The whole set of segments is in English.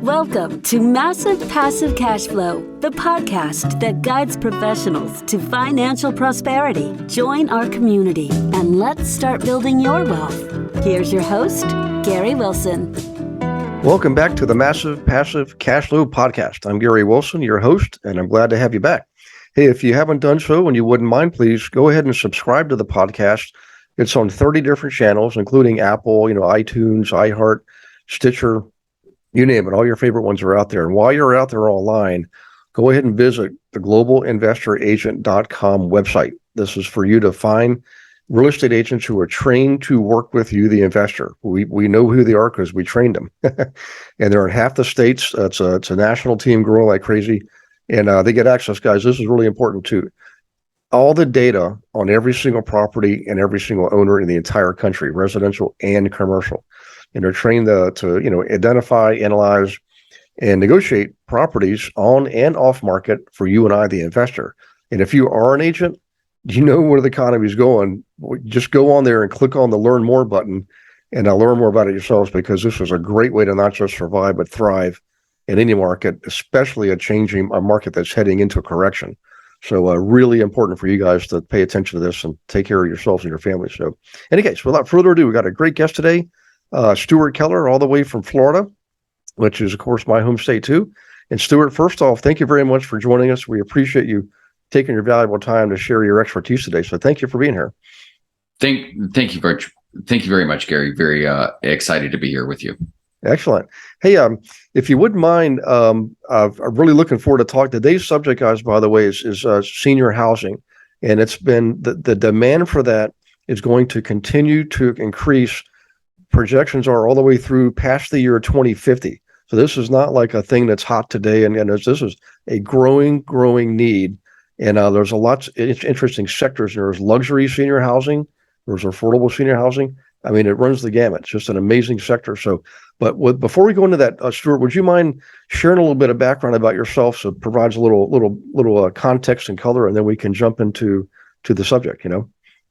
Welcome to Massive Passive Cash Flow, the podcast that guides professionals to financial prosperity. Join our community and let's start building your wealth. Here's your host, Gary Wilson. Welcome back to the Massive Passive Cash Flow podcast. I'm Gary Wilson, your host, and I'm glad to have you back. Hey, if you haven't done so and you wouldn't mind, please go ahead and subscribe to the podcast. It's on 30 different channels, including Apple, iTunes, iHeart, Stitcher, you name it. All your favorite ones are out there. And while you're out there online, go ahead and visit the globalinvestoragent.com website. This is for you to find real estate agents who are trained to work with you, the investor. We know who they are because we trained them. And they're in half the states. It's a national team growing like crazy. And they get access, guys. This is really important too. All the data on every single property and every single owner in the entire country, residential and commercial. And they're trained to identify, analyze, and negotiate properties on and off market for you and I, the investor. And if you are an agent, you know where the economy is going. Just go on there and click on the Learn More button and learn more about it yourselves, because this is a great way to not just survive, but thrive in any market, especially a market that's heading into a correction. So really important for you guys to pay attention to this and take care of yourselves and your family. So in any case, without further ado, we got a great guest today. Stuart Keller, all the way from Florida, which is, of course, my home state too. And Stuart, first off, thank you very much for joining us. We appreciate you taking your valuable time to share your expertise today. So thank you for being here. Thank you very much, Gary. Very excited to be here with you. Excellent. Hey, if you wouldn't mind, I'm really looking forward to talk. Today's subject, guys, by the way, is senior housing, and it's been the demand for that is going to continue to increase. Projections are all the way through past the year 2050. So this is not like a thing that's hot today, and this is a growing need. And there's a lot of interesting sectors. There's luxury senior housing. There's affordable senior housing. I mean, it runs the gamut. It's just an amazing sector. So, before we go into that, Stuart, would you mind sharing a little bit of background about yourself, so it provides a little context and color, and then we can jump into the subject.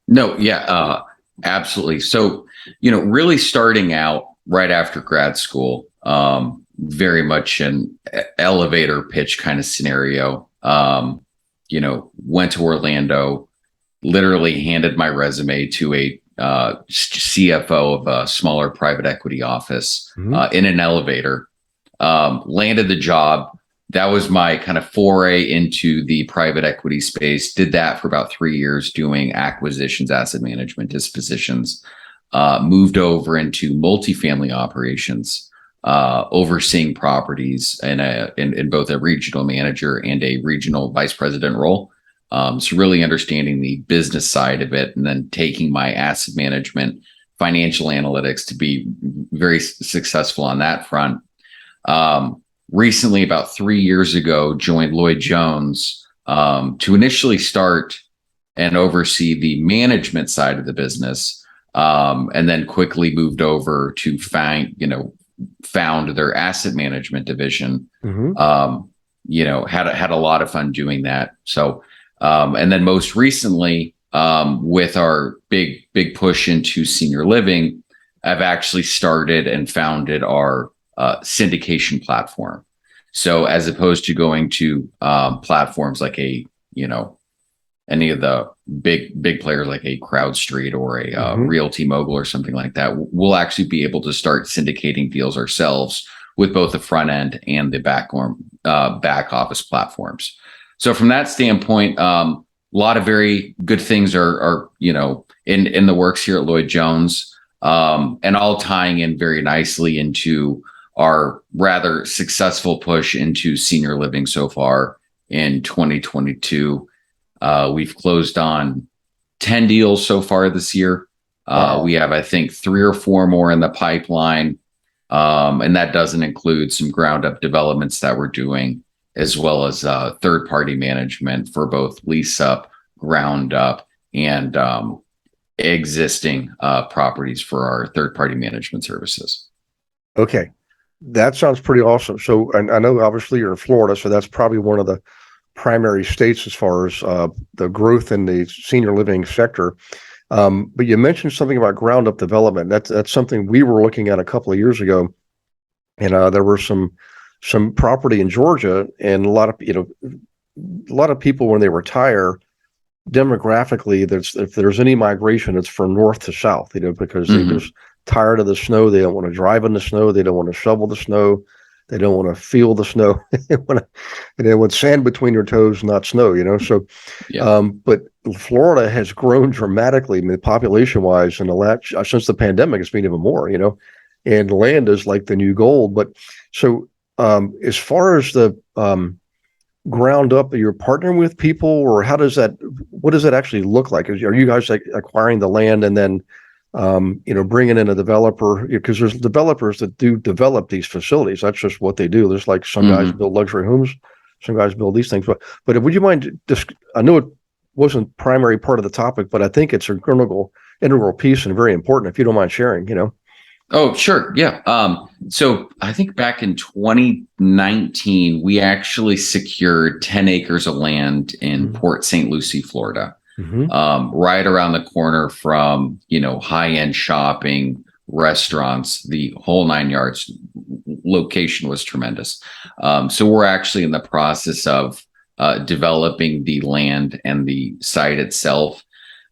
No, yeah, absolutely. So, really starting out right after grad school, very much an elevator pitch kind of scenario. Went to Orlando, literally handed my resume to a CFO of a smaller private equity office in an elevator, landed the job. That was my kind of foray into the private equity space. Did that for about 3 years, doing acquisitions, asset management, dispositions. Moved over into multifamily operations, overseeing properties in both a regional manager and a regional vice president role. So really understanding the business side of it, and then taking my asset management, financial analytics to be very successful on that front. Recently, about 3 years ago, joined Lloyd Jones to initially start and oversee the management side of the business, and then quickly moved over to found their asset management division. Had a lot of fun doing that. So, and then most recently, with our big push into senior living, I've actually started and founded our syndication platform. So as opposed to going to platforms like any of the big players like a CrowdStreet or a Realty Mogul or something like that, we'll actually be able to start syndicating deals ourselves with both the front end and the back office platforms. So from that standpoint, a lot of very good things are in the works here at Lloyd Jones, and all tying in very nicely into our rather successful push into senior living so far in 2022. We've closed on 10 deals so far this year. Wow. We have, I think, 3 or 4 more in the pipeline. And that doesn't include some ground up developments that we're doing, as well as third party management for both lease up, ground up, and existing properties for our third party management services. Okay. That sounds pretty awesome. So I know obviously you're in Florida, so that's probably one of the primary states as far as the growth in the senior living sector. But you mentioned something about ground up development. That's something we were looking at a couple of years ago. And there were some some property in Georgia, and a lot of people when they retire, demographically, if there's any migration, it's from north to south, because they Mhm. just tired of the snow. They don't want to drive in the snow. They don't want to shovel the snow. They don't want to feel the snow. They want sand between your toes, not snow. So, Yeah. but Florida has grown dramatically, I mean, population wise, in the last since the pandemic. It's been even more. And land is like the new gold. But so, as far as the ground up, you're partnering with people, or what does that actually look like? Are you guys like acquiring the land and then bringing in a developer? Because there's developers that do develop these facilities. That's just what they do. There's like some guys Mhm. build luxury homes, some guys build these things. But would you mind just, I know it wasn't primary part of the topic, but I think it's an integral piece and very important, if you don't mind sharing. Oh, sure. Yeah. So I think back in 2019, we actually secured 10 acres of land in Mm-hmm. Port St. Lucie, Florida, Mm-hmm. right around the corner from, high-end shopping, restaurants, the whole 9 yards. Location was tremendous. So we're actually in the process of developing the land and the site itself.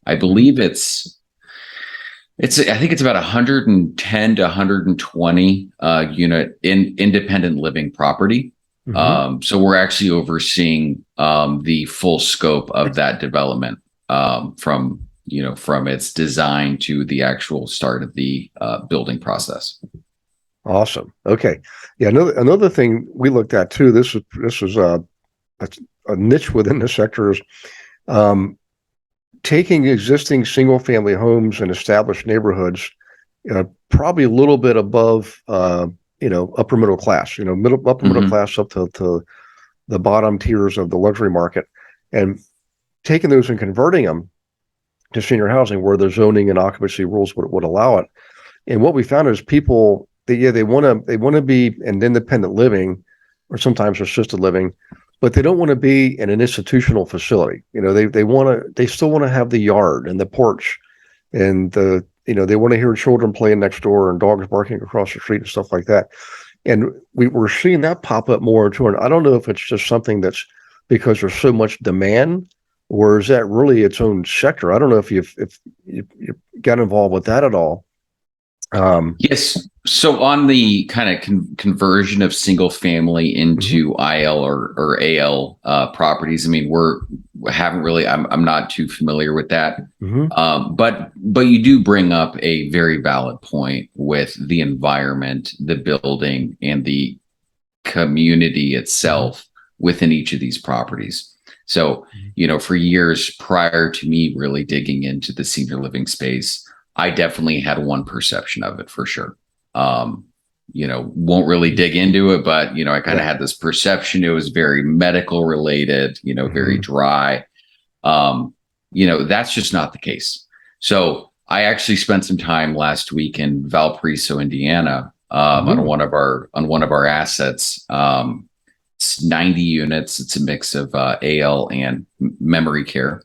I believe I think it's about 110 to 120 unit in independent living property. Mm-hmm. So we're actually overseeing the full scope of that development, from its design to the actual start of the building process. Awesome. Okay. Yeah. Another thing we looked at too. This was a niche within the sector, is um, taking existing single family homes in established neighborhoods, probably a little bit above, upper middle class, upper middle Hmm. class up to the bottom tiers of the luxury market, and taking those and converting them to senior housing where the zoning and occupancy rules would allow it. And what we found is people, they want to be in independent living or sometimes assisted living, but they don't want to be in an institutional facility. They still want to have the yard and the porch, and they want to hear children playing next door and dogs barking across the street and stuff like that. And we're seeing that pop up more too. And I don't know if it's just something that's because there's so much demand, or is that really its own sector? I don't know if you got involved with that at all. Yes. So on the kind of conversion of single family Mhm. into IL or AL properties, I mean, I'm not too familiar with that. Mhm. But you do bring up a very valid point with the environment, the building, and the community Mhm. itself within each of these properties. So, for years prior to me really digging into the senior living space, I definitely had one perception of it for sure. Um, won't really dig into it, but I kind Yeah. of had this perception. It was very medical related, very Mhm. dry. That's just not the case. So I actually spent some time last week in Valparaiso, Indiana, on Mhm. one of our assets. It's 90 units. It's a mix of AL and memory care.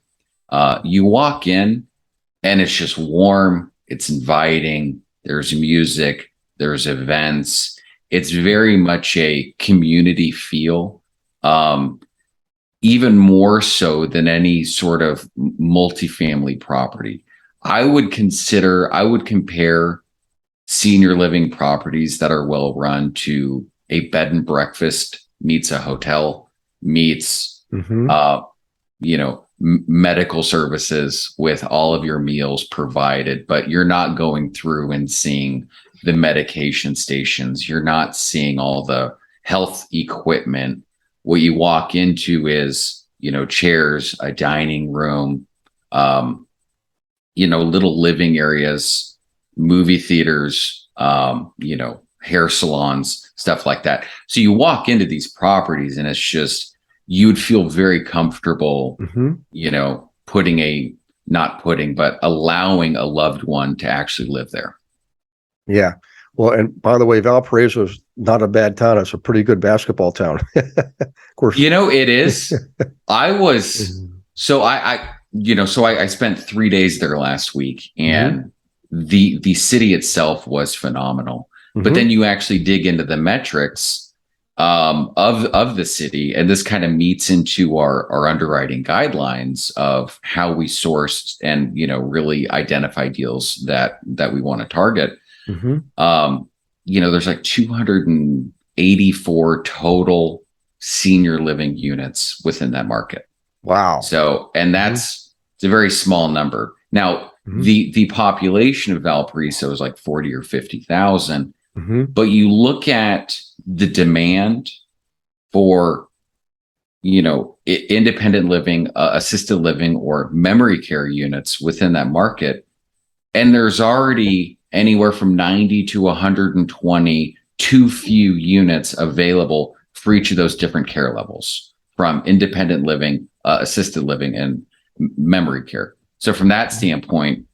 You walk in and it's just warm. It's inviting. There's music. There's events. It's very much a community feel. Um, Even more so than any sort of multifamily property. I would compare senior living properties that are well run to a bed and breakfast meets a hotel meets, Mhm. uh, medical services with all of your meals provided, but you're not going through and seeing the medication stations. You're not seeing all the health equipment. What you walk into is, chairs, a dining room, um, little living areas, movie theaters, hair salons, stuff like that. So you walk into these properties and it's just, you'd feel very comfortable, Mhm. not putting, but allowing a loved one to actually live there. Yeah. Well, and by the way, Valparaiso is not a bad town. It's a pretty good basketball town. Of course. It is. I was, Mhm. so I spent 3 days there last week, Mhm. and the city itself was phenomenal. But Mhm. then you actually dig into the metrics. of the city, and this kind of meets into our underwriting guidelines of how we source and really identify deals that we want to target. Mm-hmm. There's like 284 total senior living units within that market. Wow. So, and it's a very small number. Now, the population of Valparaiso is like 40 or 50,000. But you look at the demand for, independent living, assisted living, or memory care units within that market, and there's already anywhere from 90 to 120 too few units available for each of those different care levels, from independent living, assisted living, and memory care. So from that standpoint,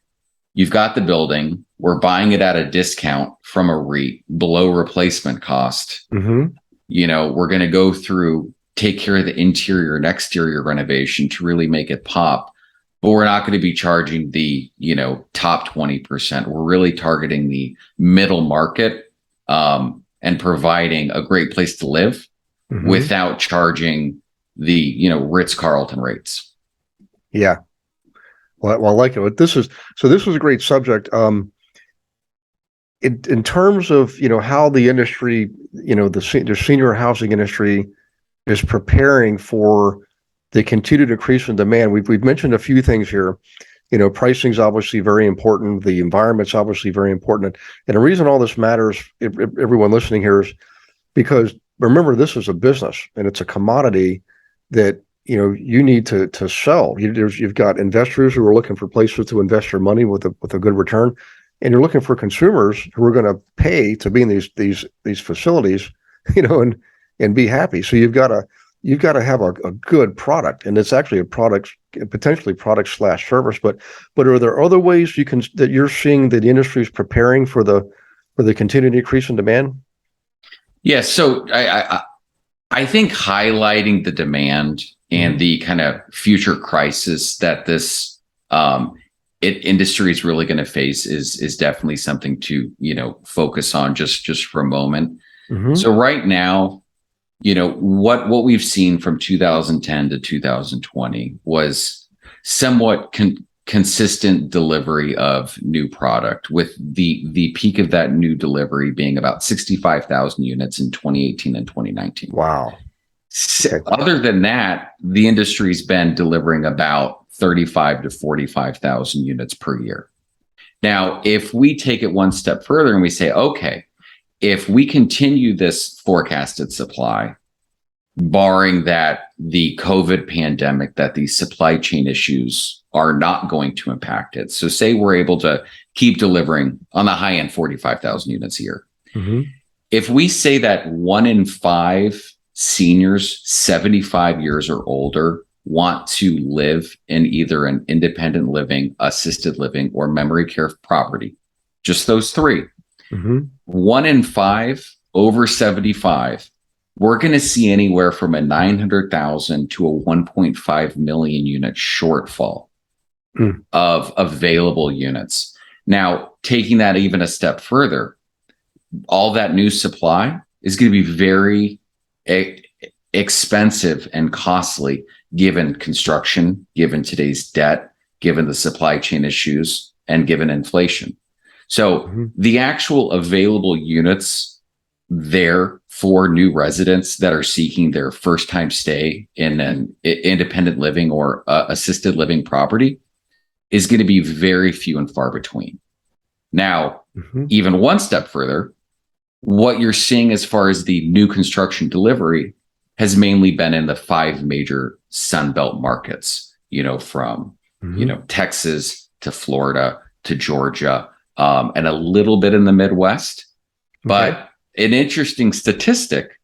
you've got the building. We're buying it at a discount from a REIT below replacement cost. We're going to go through, take care of the interior and exterior renovation to really make it pop. But we're not going to be charging the, top 20%. We're really targeting the middle market and providing a great place to live without charging the, Ritz-Carlton rates. Yeah. Well, I like it. This was a great subject. In terms of, how the industry, the senior housing industry is preparing for the continued increase in demand. We've mentioned a few things here. Pricing is obviously very important. The environment's obviously very important. And the reason all this matters, if everyone listening here, is because remember, this is a business and it's a commodity that you need to sell. You've got investors who are looking for places to invest their money with a good return, and you're looking for consumers who are going to pay to be in these facilities, and be happy. So you've got to have a good product, and it's actually a product, potentially product/service. But are there other ways that you're seeing that the industry is preparing for the continued increase in demand? Yeah. So I think highlighting the demand and the kind of future crisis that this industry is really going to face is definitely something to focus on just for a moment. So right now, what we've seen from 2010 to 2020 was somewhat consistent delivery of new product, with the peak of that new delivery being about 65,000 units in 2018 and 2019. Wow. Other than that, the industry's been delivering about 35 to 45,000 units per year. Now, if we take it one step further and we say, okay, if we continue this forecasted supply, barring that the COVID pandemic, that these supply chain issues are not going to impact it. So say we're able to keep delivering on the high end 45,000 units a year. If we say that 1 in 5 seniors 75 years or older want to live in either an independent living, assisted living, or memory care property, just those three, 1 in 5 over 75, we're going to see anywhere from a 900,000 to a 1.5 million unit shortfall of available units. Now, taking that even a step further, all that new supply is going to be very expensive and costly, given construction, given today's debt, given the supply chain issues, and given inflation. So the actual available units there for new residents that are seeking their first time stay in an independent living or assisted living property is going to be very few and far between. Now, even one step further, what you're seeing as far as the new construction delivery has mainly been in the 5 major Sunbelt markets, from, Texas to Florida to Georgia, and a little bit in the Midwest. But an interesting statistic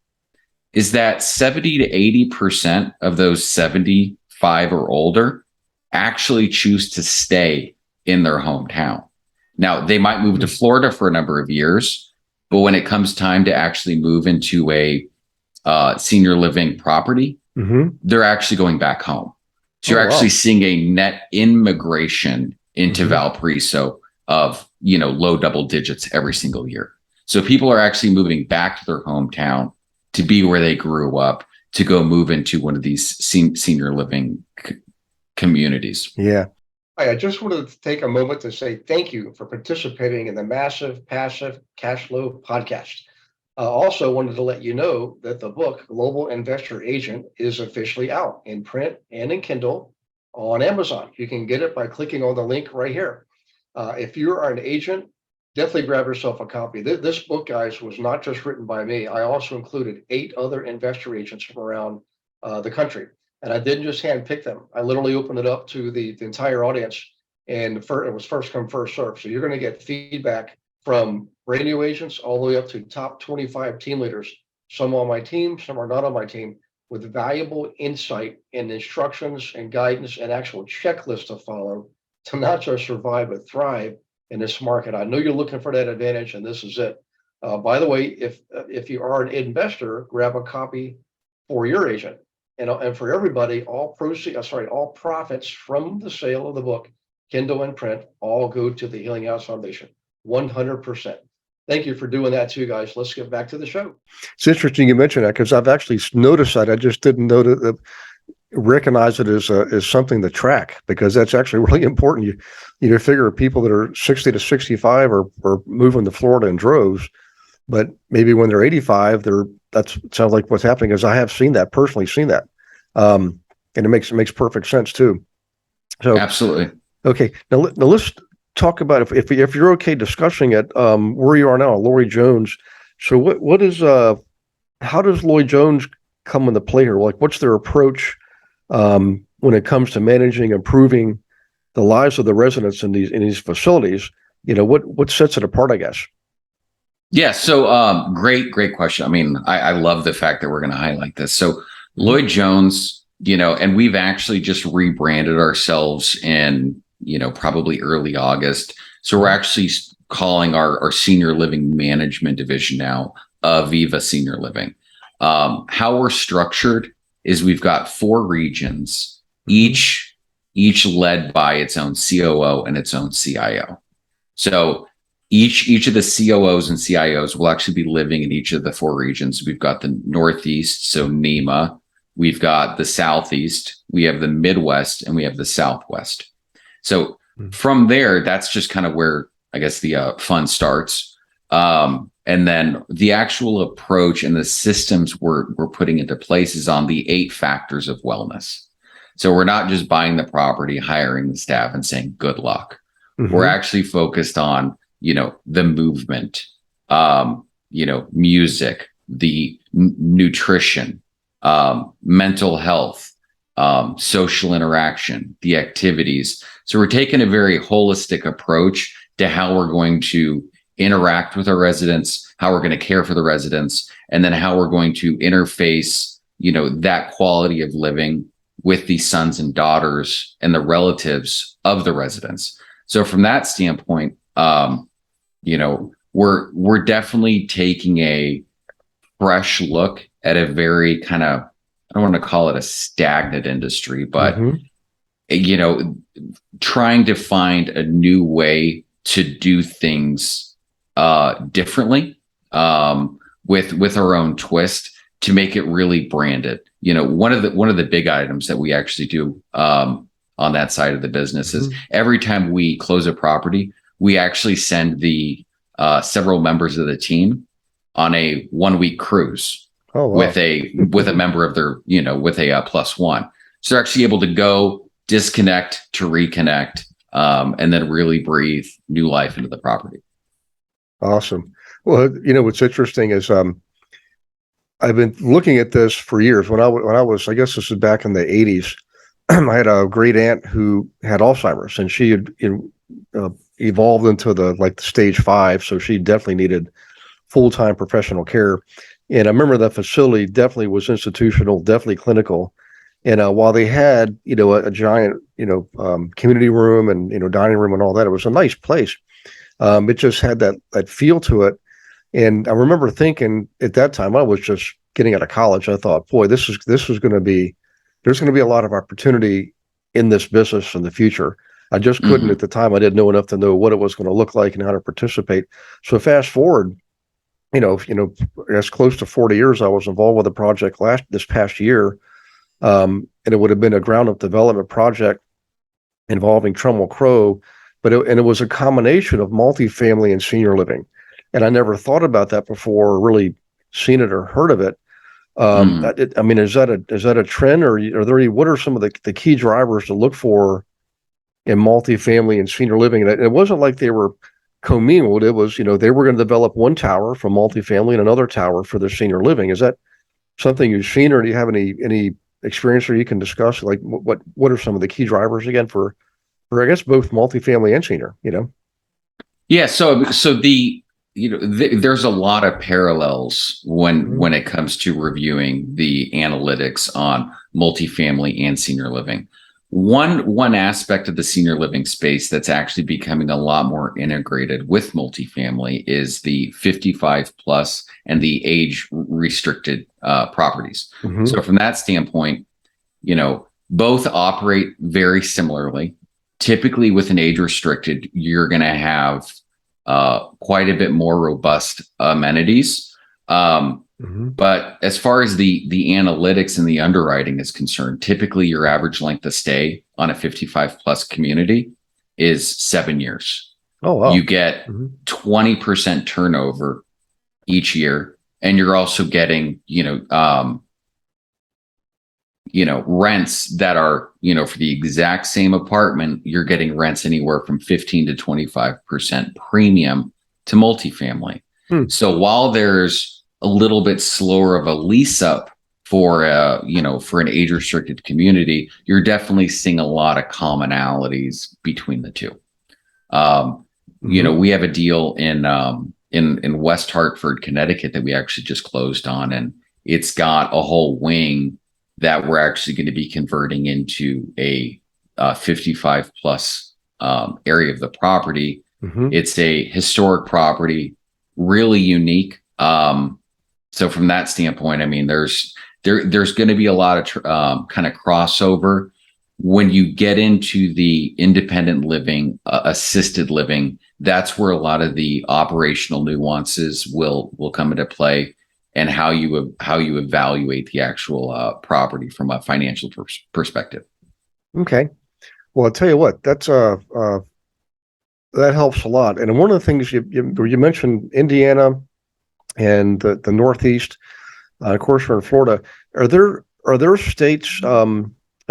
is that 70 to 80% of those 75 or older actually choose to stay in their hometown. Now, they might move to Florida for a number of years, but when it comes time to actually move into a senior living property, they're actually going back home. So you're actually seeing a net immigration into Valparaiso of, low double digits every single year. So people are actually moving back to their hometown to be where they grew up, to go move into one of these senior living communities. Yeah. I just wanted to take a moment to say thank you for participating in the Massive Passive Cash Flow podcast. Also wanted to let you know that the book Global Investor Agent is officially out in print and in Kindle on Amazon. You can get it by clicking on the link right here. If you are an agent, definitely grab yourself a copy. This book, guys, was not just written by me. I also included 8 other investor agents from around the country. And I didn't just handpick them. I literally opened it up to the entire audience, and it was first come, first serve. So you're going to get feedback from brand new agents all the way up to top 25 team leaders, some on my team, some are not on my team, with valuable insight and instructions and guidance and actual checklists to follow to not just survive, but thrive in this market. I know you're looking for that advantage, and this is it. By the way, if you are an investor, grab a copy for your agent. And for everybody, all profits from the sale of the book, Kindle and print, all go to the Healing House Foundation, 100%. Thank you for doing that too, guys. Let's get back to the show. It's interesting you mentioned that, because I've actually noticed that. I just didn't know recognize it as something to track, because that's actually really important. You figure people that are 60 to 65 are moving to Florida in droves, but maybe when they're 85, that sounds like what's happening, is I have personally seen that. And it makes perfect sense too. So absolutely. Okay. Now let's talk about, if you're okay discussing it, where you are now, Lori Jones. So what is, how does Lloyd Jones come into play here? Like, what's their approach, when it comes to managing, improving the lives of the residents in these facilities? What sets it apart, I guess? Yeah. So, great question. I mean, I love the fact that we're going to highlight this. So Lloyd Jones, and we've actually just rebranded ourselves in, probably early August. So we're actually calling our senior living management division now Aviva Senior Living. How we're structured is we've got 4 regions, each led by its own COO and its own CIO. So each of the COOs and CIOs will actually be living in each of the 4 regions. We've got the Northeast, so NEMA. We've got the Southeast, we have the Midwest, and we have the Southwest. So from there, that's just kind of where, I guess, the fun starts. And then the actual approach and the systems we're putting into place is on the 8 factors of wellness. So we're not just buying the property, hiring the staff, and saying good luck. We're actually focused on, the movement, music, the nutrition, mental health, social interaction, the activities. So we're taking a very holistic approach to how we're going to interact with our residents, how we're going to care for the residents, and then how we're going to interface, that quality of living with the sons and daughters and the relatives of the residents. So from that standpoint, we're definitely taking a fresh look at a very kind of, I don't want to call it a stagnant industry, but, trying to find a new way to do things differently, with our own twist, to make it really branded. One of the big items that we actually do on that side of the business is every time we close a property, we actually send the several members of the team on a 1-week cruise. Oh, wow. with a member of their, with a +1. So they're actually able to go disconnect to reconnect, and then really breathe new life into the property. Awesome. Well, what's interesting is, I've been looking at this for years. When I was, I guess this is back in the 80s, I had a great aunt who had Alzheimer's, and she had evolved into the stage 5. So she definitely needed full-time professional care. And I remember that facility definitely was institutional, definitely clinical. And while they had, a giant, community room and, dining room and all that, it was a nice place. It just had that feel to it. And I remember thinking at that time, I was just getting out of college. I thought, boy, there's going to be a lot of opportunity in this business in the future. I just couldn't at the time. I didn't know enough to know what it was going to look like and how to participate. So fast forward, I guess close to 40 years, I was involved with a project this past year. And it would have been a ground up development project involving Trumbull Crow, and it was a combination of multifamily and senior living. And I never thought about that before, or really seen it or heard of it. Mm. I mean, is that a trend, or are there any, what are some of the key drivers to look for in multifamily and senior living? And it wasn't like they were commingled. It was, they were going to develop one tower for multifamily and another tower for their senior living. Is that something you've seen, or do you have any experience or you can discuss? Like what are some of the key drivers again for I guess both multifamily and senior? Yeah. So there's a lot of parallels when it comes to reviewing the analytics on multifamily and senior living. One aspect of the senior living space that's actually becoming a lot more integrated with multifamily is the 55 plus and the age restricted properties. Mm-hmm. So from that standpoint, both operate very similarly. Typically with an age restricted, you're going to have quite a bit more robust amenities. But as far as the analytics and the underwriting is concerned, typically your average length of stay on a 55 plus community is 7 years. Oh, wow. You get 20% turnover each year, and you're also getting, rents that are, for the exact same apartment, you're getting rents anywhere from 15 to 25% premium to multifamily. So while there's a little bit slower of a lease up for an age restricted community, you're definitely seeing a lot of commonalities between the two. We have a deal in West Hartford, Connecticut that we actually just closed on, and it's got a whole wing that we're actually going to be converting into a 55 plus area of the property. It's a historic property, really unique. So from that standpoint, I mean, there's going to be a lot of kind of crossover when you get into the independent living, assisted living. That's where a lot of the operational nuances will come into play, and how you evaluate the actual property from a financial perspective. Okay. Well, I'll tell you what, that helps a lot. And one of the things you mentioned Indiana and the Northeast, of course, we're in Florida. Are there states? I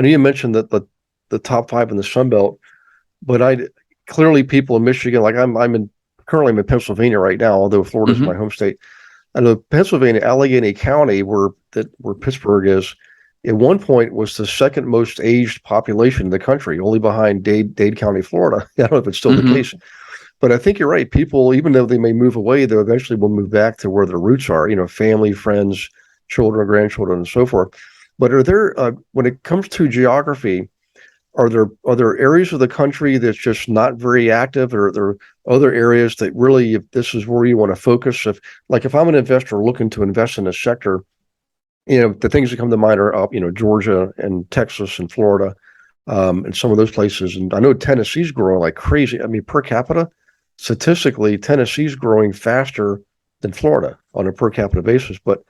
know you mentioned that the top 5 in the Sun Belt, but clearly people in Michigan, like currently I'm in Pennsylvania right now, although Florida's my home state. I know Pennsylvania, Allegheny County, where Pittsburgh is, at one point was the second most aged population in the country, only behind Dade County, Florida. I don't know if it's still the case, but I think you're right. People, even though they may move away, they eventually will move back to where their roots are. Family, friends, children, grandchildren, and so forth. But are there, when it comes to geography, are there areas of the country that's just not very active, or are there other areas that really, if this is where you want to focus? If I'm an investor looking to invest in a sector, the things that come to mind are Georgia and Texas and Florida, and some of those places. And I know Tennessee's growing like crazy. I mean, per capita, statistically, Tennessee's growing faster than Florida on a per capita basis. But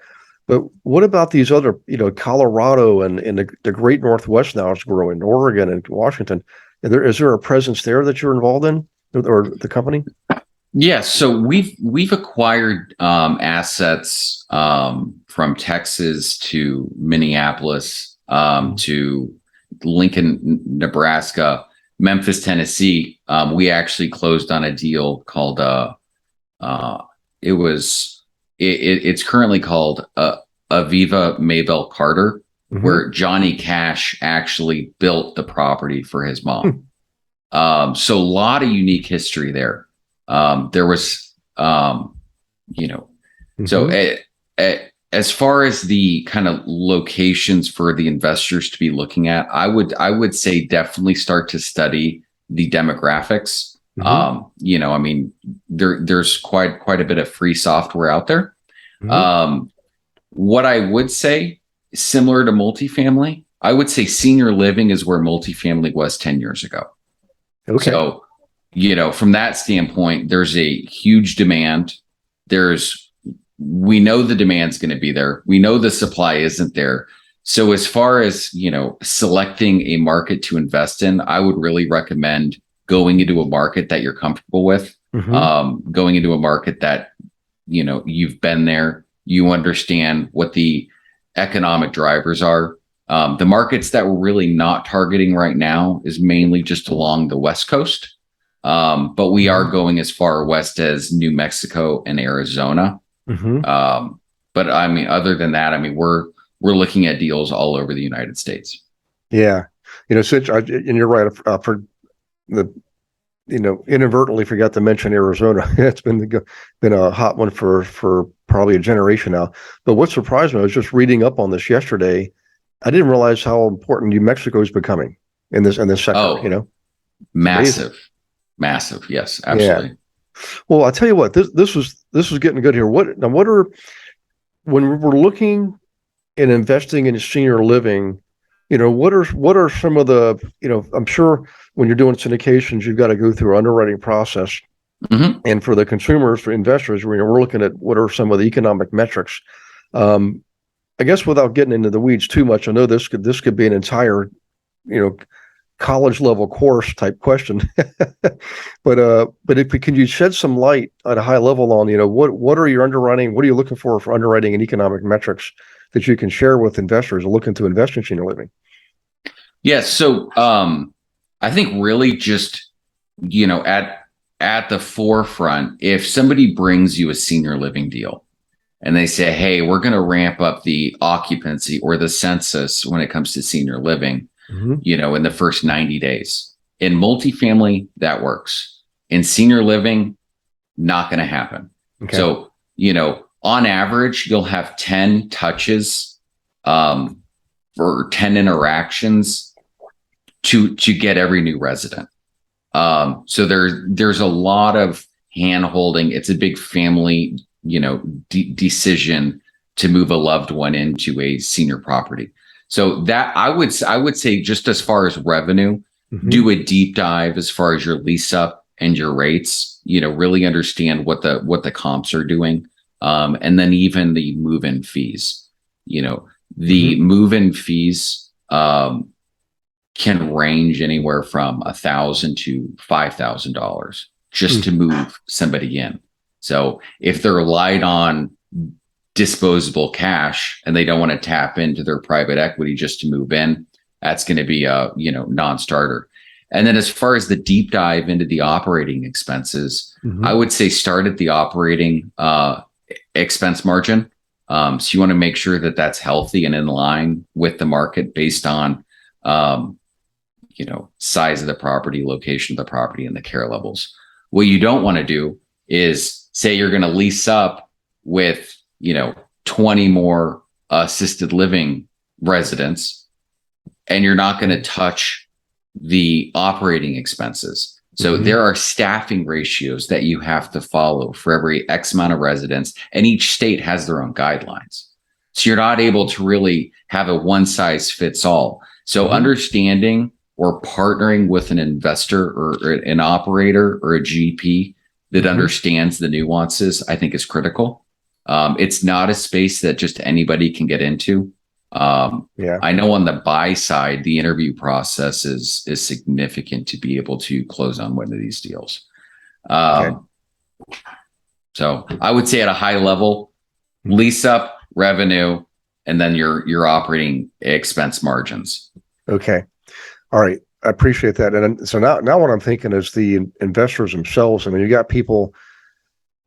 what about these other, Colorado and the great Northwest now is growing, Oregon and Washington. Is there a presence there that you're involved in, or the company? Yeah, so we've acquired assets from Texas to Minneapolis to Lincoln, Nebraska, Memphis, Tennessee. We actually closed on a deal called it's currently called Aviva Maybell Carter, where Johnny Cash actually built the property for his mom. So a lot of unique history there. There was, so as far as the kind of locations for the investors to be looking at, I would say definitely start to study the demographics. I mean, there's quite a bit of free software out there. What I would say, similar to multifamily, I would say senior living is where multifamily was 10 years ago. Okay. So, from that standpoint, there's a huge demand. There's we know the demand's going to be there. We know the supply isn't there. So as far as, selecting a market to invest in, I would really recommend going into a market that you're comfortable with, going into a market that, you've been there, you understand what the economic drivers are. The markets that we're really not targeting right now is mainly just along the West Coast. But we are going as far west as New Mexico and Arizona. But I mean, other than that, I mean, we're looking at deals all over the United States. Yeah. Since and you're right, for the, inadvertently forgot to mention Arizona. It's been a hot one for probably a generation now. But what surprised me, I was just reading up on this yesterday. I didn't realize how important New Mexico is becoming in this sector. Oh, massive. Yes, absolutely. Yeah. Well, I'll tell you what, this was getting good here. When we're looking and investing in senior living, what are some of the, I'm sure when you're doing syndications, you've got to go through an underwriting process. And for the consumers, for investors, we're looking at what are some of the economic metrics. I guess without getting into the weeds too much, I know this could be an entire, college level course type question. but can you shed some light at a high level on, what are your underwriting? What are you looking for underwriting and economic metrics that you can share with investors looking to invest in senior living? Yes. So I think really just, at the forefront, if somebody brings you a senior living deal and they say, hey, we're going to ramp up the occupancy or the census when it comes to senior living, in the first 90 days. In multifamily, that works. In senior living, not going to happen. Okay. So, on average, you'll have 10 touches or 10 interactions to get every new resident. So there's a lot of hand holding. It's a big family, decision to move a loved one into a senior property. So that I would say, just as far as revenue, do a deep dive as far as your lease up and your rates, really understand what the comps are doing. And then even the move-in fees, the move-in fees can range anywhere from $1,000 to $5,000 just to move somebody in. So if they're light on disposable cash and they don't want to tap into their private equity just to move in, that's going to be a non-starter. And then as far as the deep dive into the operating expenses, I would say start at the operating expense margin. So you want to make sure that that's healthy and in line with the market based on size of the property, location of the property, and the care levels. What you don't want to do is say you're going to lease up with 20 more assisted living residents, and you're not going to touch the operating expenses. So there are staffing ratios that you have to follow for every X amount of residents, and each state has their own guidelines. So you're not able to really have a one size fits all. So understanding or partnering with an investor or an operator or a GP that understands the nuances, I think, is critical. It's not a space that just anybody can get into. I know on the buy side, the interview process is significant to be able to close on one of these deals. So I would say at a high level, lease up, revenue, and then your operating expense margins. Okay. All right. I appreciate that. And so now what I'm thinking is the investors themselves. I mean, you got people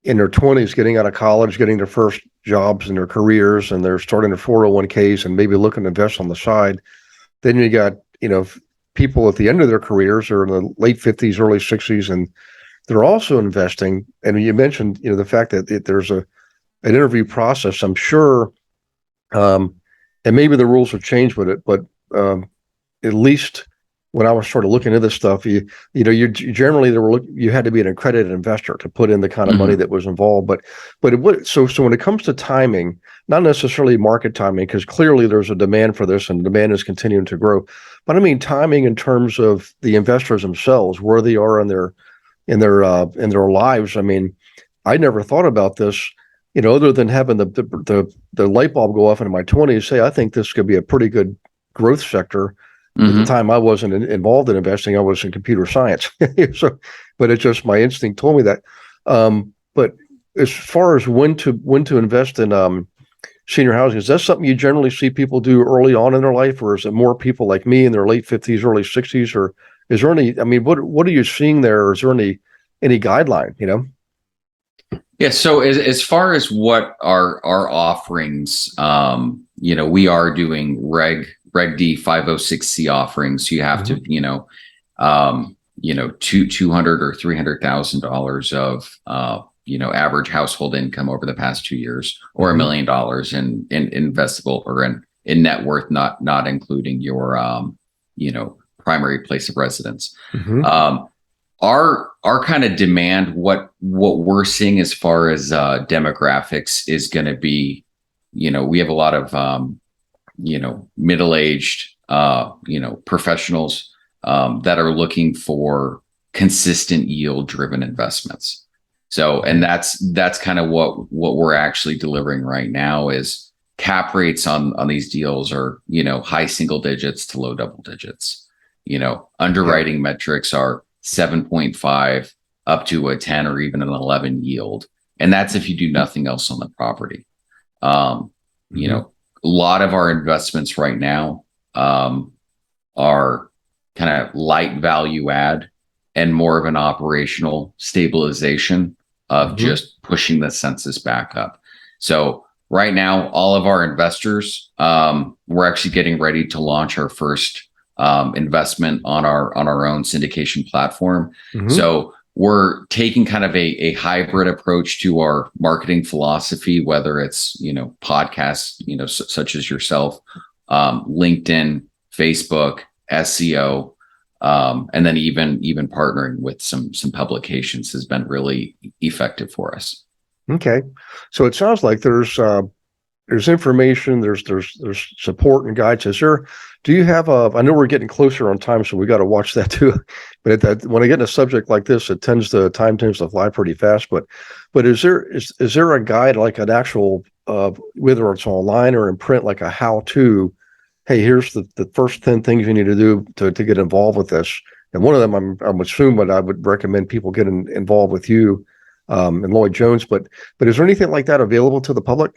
in their 20s getting out of college, getting their first jobs in their careers, and they're starting their 401ks and maybe looking to invest on the side. Then you got, people at the end of their careers or in the late 50s, early 60s, and they're also investing. And you mentioned, the fact that there's an interview process, I'm sure, and maybe the rules have changed with it, but at least when I was sort of looking into this stuff, you generally you had to be an accredited investor to put in the kind of money that was involved. But so when it comes to timing, not necessarily market timing, because clearly there's a demand for this and demand is continuing to grow. But I mean timing in terms of the investors themselves, where they are in their lives. I mean, I never thought about this, other than having the light bulb go off in my 20s, say I think this could be a pretty good growth sector. At the time, I wasn't involved in investing; I was in computer science. So, but it's just my instinct told me that. But as far as when to invest in senior housing, is that something you generally see people do early on in their life, or is it more people like me in their late 50s, early 60s, or is there any? I mean, what are you seeing there? Or is there any guideline? Yeah. So as far as what our offerings, we are doing Reg D 506C offerings. You have to, $200 or $300,000 of average household income over the past 2 years, or $1 million in investable or in net worth, not including your primary place of residence. Our kind of demand, what we're seeing as far as demographics is going to be, we have a lot of middle-aged professionals that are looking for consistent yield-driven investments. So, and that's kind of what we're actually delivering right now is cap rates on these deals are, high single digits to low double digits. Underwriting metrics are 7.5 up to a 10 or even an 11 yield. And that's if you do nothing else on the property. A lot of our investments right now are kind of light value add and more of an operational stabilization of just pushing the census back up. So right now, all of our investors, we're actually getting ready to launch our first investment on our own syndication platform. So we're taking kind of a hybrid approach to our marketing philosophy, whether it's podcasts, such as yourself, LinkedIn, Facebook, SEO, and then even partnering with some publications has been really effective for us. Okay, so it sounds like there's information, there's support and guides. Do you have I know we're getting closer on time, so we got to watch that too. But when I get in a subject like this, time tends to fly pretty fast. But is there a guide, like an actual, whether it's online or in print, like a how-to? Hey, here's the first 10 things you need to do to get involved with this. And one of them, I'm assuming, I would recommend people get involved with you and Lloyd Jones. But is there anything like that available to the public?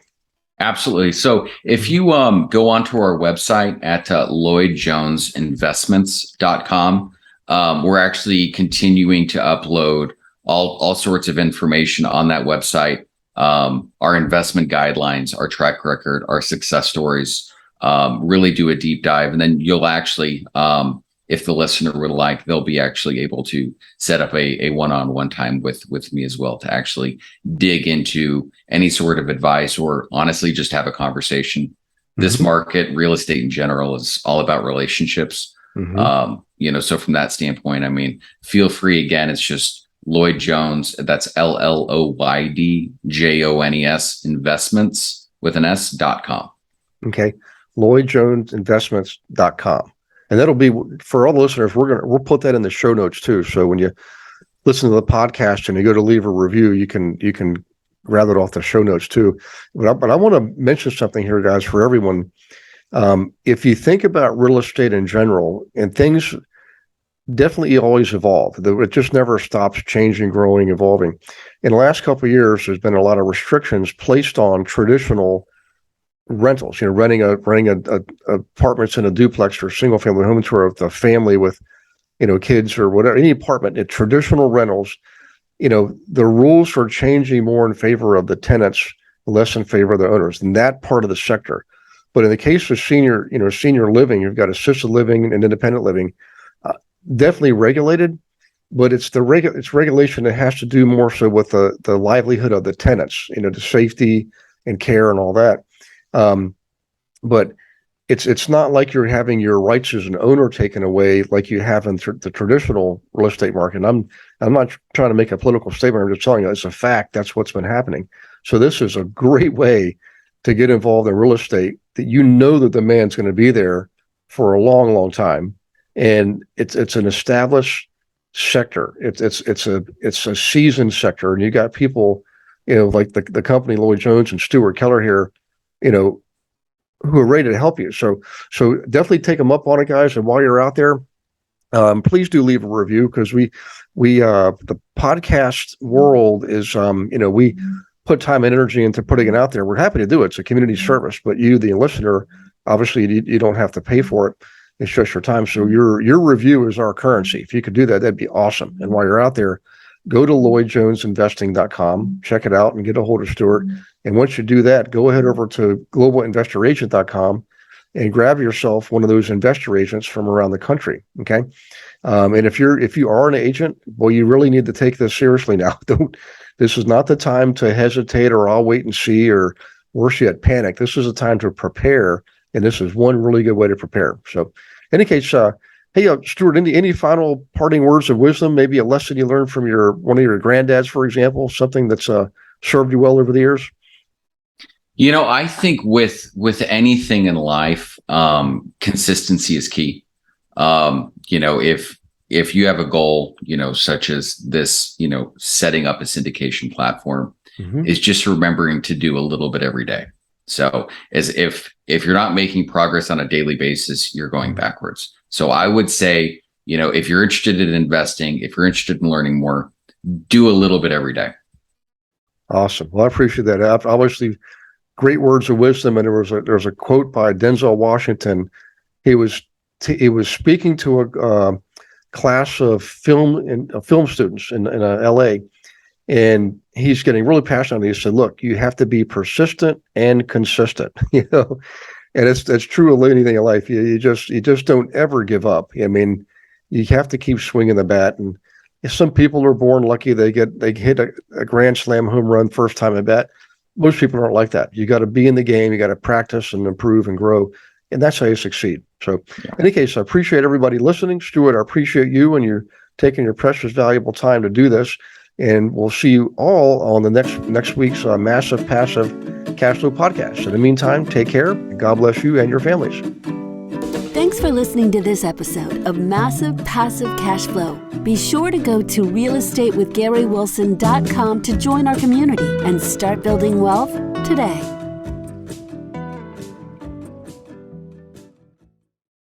Absolutely. So if you go onto our website at lloydjonesinvestments.com, we're actually continuing to upload all sorts of information on that website, our investment guidelines, our track record, our success stories, really do a deep dive. And then you'll actually, if the listener would like, they'll be actually able to set up a one-on-one time with me as well to actually dig into any sort of advice or honestly just have a conversation. This market, real estate in general, is all about relationships. So from that standpoint, I mean, feel free. Again, it's just Lloyd Jones. That's LLOYDJONES investments with an S.com. Okay. LloydJonesInvestments.com. And that'll be, for all the listeners, we'll put that in the show notes too. So when you listen to the podcast and you go to leave a review, you can grab it off the show notes too. But I want to mention something here, guys, for everyone. If you think about real estate in general, and things definitely always evolve. It just never stops changing, growing, evolving. In the last couple of years, there's been a lot of restrictions placed on traditional rentals, renting apartments in a duplex or single family homes where the family with, kids or whatever, any apartment, traditional rentals, the rules are changing more in favor of the tenants, less in favor of the owners in that part of the sector. But in the case of senior living, you've got assisted living and independent living, definitely regulated, but it's regulation that has to do more so with the livelihood of the tenants, the safety and care and all that. But it's not like you're having your rights as an owner taken away like you have in the traditional real estate market. And I'm not trying to make a political statement. I'm just telling you it's a fact. That's what's been happening. So this is a great way to get involved in real estate that the demand's going to be there for a long, long time, and it's an established sector. It's a seasoned sector, and you got people like the company Lloyd Jones and Stuart Keller here, who are ready to help you. So definitely take them up on it, guys. And while you're out there, please do leave a review, because we the podcast world is, we put time and energy into putting it out there. We're happy to do it. It's a community service, but you, the listener, obviously you don't have to pay for it. It's just your time. So your review is our currency. If you could do that, that'd be awesome. And while you're out there, go to LloydJonesInvesting.com, check it out, and get a hold of Stuart. And once you do that, go ahead over to GlobalInvestorAgent.com and grab yourself one of those investor agents from around the country. Okay. And if you are an agent, well, you really need to take this seriously now. This is not the time to hesitate, or I'll wait and see, or worse yet, panic. This is a time to prepare. And this is one really good way to prepare. So in any case, hey, Stuart, any final parting words of wisdom, maybe a lesson you learned from one of your granddads, for example, something that's served you well over the years? I think with anything in life, consistency is key. If you have a goal, such as this, setting up a syndication platform, is just remembering to do a little bit every day. So as if you're not making progress on a daily basis, you're going backwards. So I would say, if you're interested in investing, if you're interested in learning more, do a little bit every day. Awesome. Well, I appreciate that. Obviously, great words of wisdom. And there was a quote by Denzel Washington. He was speaking to a class of film students in LA, and he's getting really passionate. He said, "Look, you have to be persistent and consistent." And that's true of anything in life. You just don't ever give up. I mean, you have to keep swinging the bat. And some people are born lucky; they hit a grand slam home run first time at bat. Most people aren't like that. You got to be in the game. You got to practice and improve and grow, and that's how you succeed. So, in any case, I appreciate everybody listening. Stuart, I appreciate you, and you're taking your precious, valuable time to do this. And we'll see you all on the next week's Massive Passive Cash Flow podcast. In the meantime, take care, and God bless you and your families. Thanks for listening to this episode of Massive Passive Cash Flow. Be sure to go to realestatewithgarywilson.com to join our community and start building wealth today.